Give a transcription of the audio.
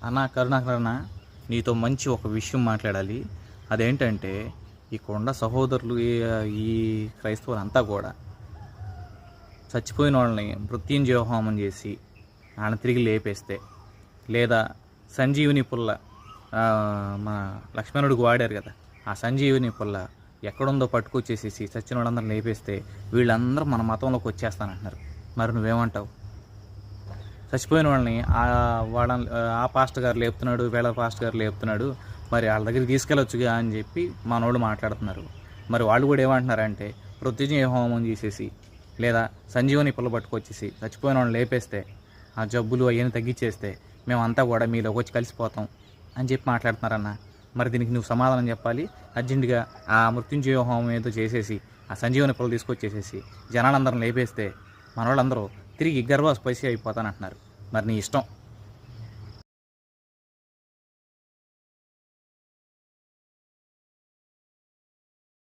అన్నా కరుణాకరణ, నీతో మంచి ఒక విషయం మాట్లాడాలి. అదేంటంటే ఈ కొండ సహోదరులు ఈ క్రైస్తవులంతా కూడా చచ్చిపోయిన వాళ్ళని మృత్యుంజయ హోమం చేసి ఆయన తిరిగి లేపేస్తే, లేదా సంజీవిని పుల్ల మన లక్ష్మణుడికి వాడారు కదా, ఆ సంజీవిని పుల్ల ఎక్కడుందో పట్టుకొచ్చేసేసి చచ్చిన వాళ్ళందరూ లేపేస్తే వీళ్ళందరూ మన మతంలోకి వచ్చేస్తానంటున్నారు. మరి నువ్వేమంటావు? చచ్చిపోయిన వాళ్ళని వాళ్ళని ఆ పాస్టర్ గారు లేపుతున్నాడు, వీళ్ళ పాస్టర్ గారు లేపుతున్నాడు, మరి వాళ్ళ దగ్గరికి తీసుకెళ్ళొచ్చుగా అని చెప్పి మనోళ్ళు మాట్లాడుతున్నారు. మరి వాళ్ళు కూడా ఏమంటున్నారంటే మృత్యుంజయ హోమం చేసేసి లేదా సంజీవని పుల్ల పట్టుకొచ్చేసి చచ్చిపోయిన వాళ్ళని లేపేస్తే ఆ జబ్బులు అవన్నీ తగ్గించేస్తే మేమంతా కూడా మీలోకి వచ్చి కలిసిపోతాం అని చెప్పి మాట్లాడుతున్నారన్న. మరి దీనికి నువ్వు సమాధానం చెప్పాలి. అర్జెంటుగా ఆ మృత్యుంజయ హోమం ఏదో చేసేసి ఆ సంజీవని పుల్ల తీసుకొచ్చేసేసి జనాలందరం లేపేస్తే మన వాళ్ళందరూ తిరిగి గర్భ స్పైసీ అయిపోతానంటున్నారు. మరి నీ ఇష్టం.